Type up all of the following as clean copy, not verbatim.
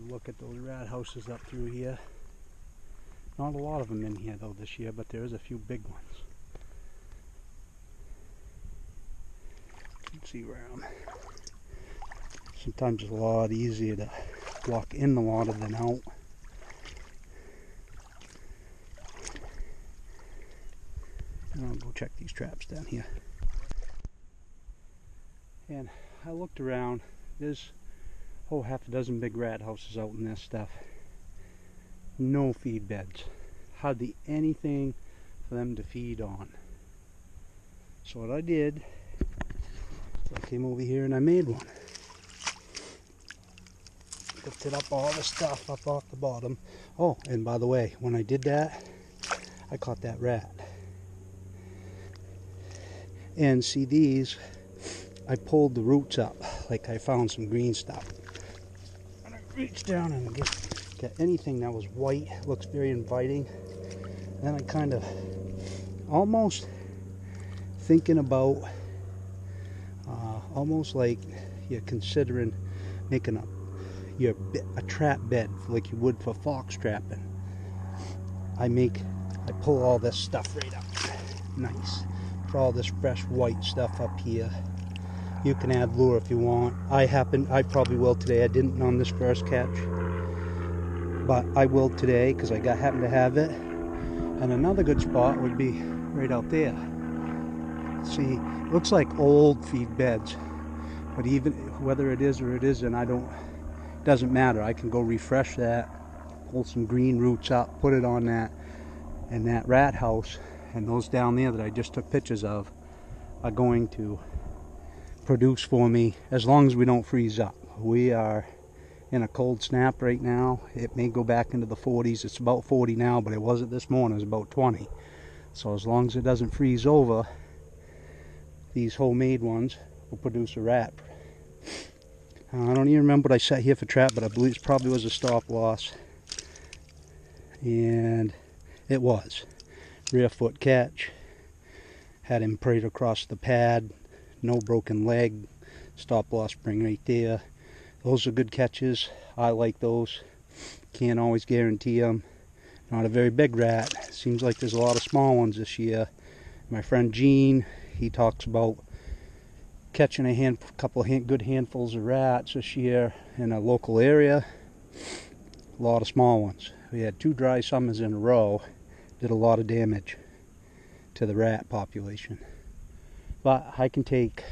Look at those rat houses up through here. Not a lot of them in here though this year, but there is a few big ones. You can see where I'm. Sometimes it's a lot easier to walk in the water than out. And I'll go check these traps down here. And I looked around. There's half a dozen big rat houses out in this stuff. No feed beds. Hardly anything for them to feed on. So what I did, I came over here and I made one. Lifted up all the stuff up off the bottom. Oh, and by the way, when I did that, I caught that rat. And see these, I pulled the roots up, like I found some green stuff. And I reached down and get anything that was white, looks very inviting. And then I kind of almost thinking about, almost like you're considering making a trap bed like you would for fox trapping. I pull all this stuff right up. Nice. Put all this fresh white stuff up here. You can add lure if you want. I probably will today. I didn't on this first catch, but I will today because I happen to have it. And another good spot would be right out there. See, it looks like old feed beds, but even whether it is or it isn't, doesn't matter. I can go refresh that, pull some green roots up, put it on that, and that rat house, and those down there that I just took pictures of are going to produce for me as long as we don't freeze up. We are in a cold snap right now. It may go back into the 40s. It's about 40 now, but it wasn't this morning. It was about 20. So as long as it doesn't freeze over, these homemade ones will produce a rat. I don't even remember what I set here for trap, but I believe it probably was a stop loss. And it was. Rear foot catch. Had him prayed across the pad. No broken leg. Stop loss spring right there. Those are good catches. I like those. Can't always guarantee them. Not a very big rat. Seems like there's a lot of small ones this year. My friend Gene, he talks about catching a couple good handfuls of rats this year in a local area. A lot of small ones. We had 2 dry summers in a row. Did a lot of damage to the rat population. But I can take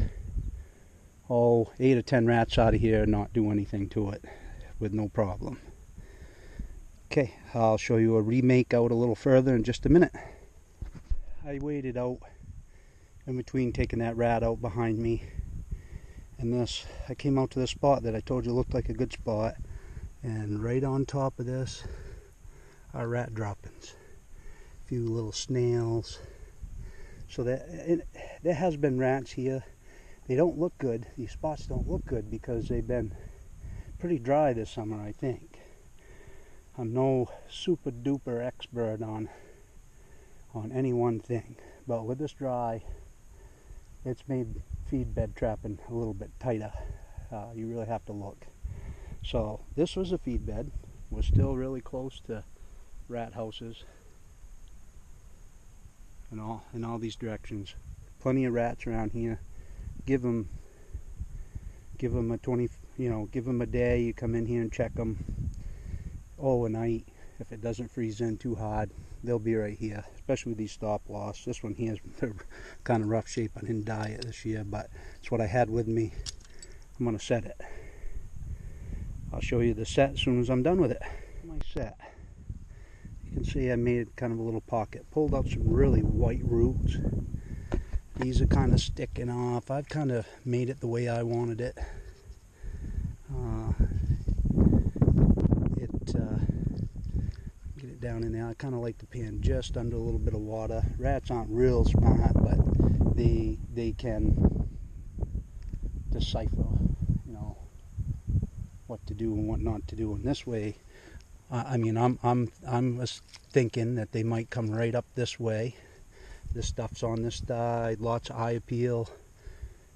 8 or 10 rats out of here and not do anything to it with no problem. Okay, I'll show you a remake out a little further in just a minute. I waited out in between taking that rat out behind me and this. I came out to this spot that I told you looked like a good spot, and right on top of this are rat droppings. A few little snails. So there has been rats here. They don't look good. These spots don't look good because they've been pretty dry this summer, I think. I'm no super duper expert on any one thing, but with this dry, it's made feed bed trapping a little bit tighter. You really have to look. So this was a feed bed. We're still really close to rat houses and in all these directions. Plenty of rats around here. Give them a 20, give them a day. You come in here and check them overnight. If it doesn't freeze in too hard, they'll be right here, especially with these stop loss. This one here is kind of rough shape. I didn't dye it this year, but it's what I had with me. I'm going to set it. I'll show you the set as soon as I'm done with it. My set. You can see I made kind of a little pocket. Pulled out some really white roots. These are kind of sticking off. I've kind of made it the way I wanted it. Get it down in there. I kind of like the pan just under a little bit of water. Rats aren't real smart, but they can decipher, what to do and what not to do. And this way, I'm thinking that they might come right up this way. This stuff's on this side, lots of eye appeal.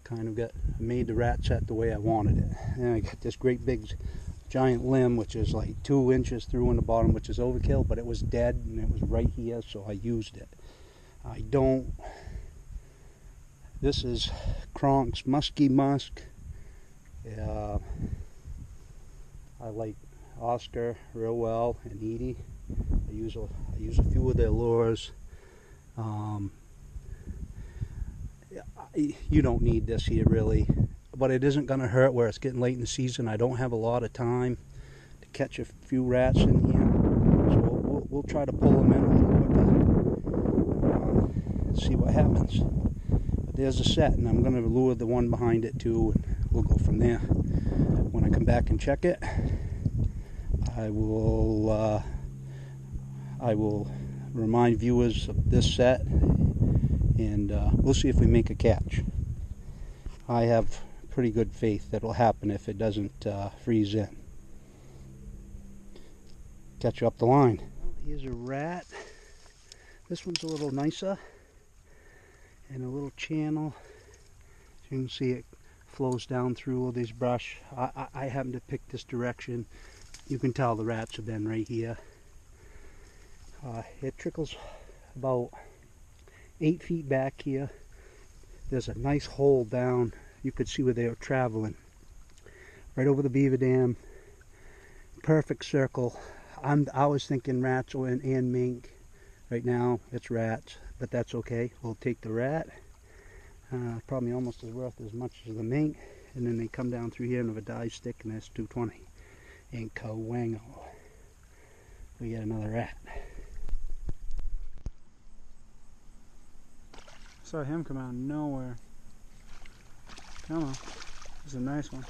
Kind of made the rat set the way I wanted it. And I got this great big giant limb, which is like 2 inches through in the bottom, which is overkill, but it was dead and it was right here, so I used it. This is Kronk's Musky Musk. I like Oscar real well, and Edie. I use a few of their lures. You don't need this here really, but it isn't going to hurt where it's getting late in the season. I don't have a lot of time to catch a few rats in here, so we'll try to pull them in a little quicker and see what happens. But there's a set, and I'm going to lure the one behind it too, and we'll go from there. When I come back and check it, I will remind viewers of this set, and we'll see if we make a catch. I have pretty good faith that it'll happen if it doesn't freeze in. Catch you up the line. Here's a rat. This one's a little nicer, and a little channel. As you can see, it flows down through all this brush. I happen to pick this direction. You can tell the rats have been right here. It trickles about 8 feet back here. There's a nice hole down. You could see where they were traveling. Right over the beaver dam. Perfect circle. I was thinking rats and mink. Right now it's rats, but that's okay. We'll take the rat. Probably almost as worth as much as the mink. And then they come down through here and have a dive stick, and that's 220. And Kawango. We get another rat. Saw him come out of nowhere. Come on. This is a nice one.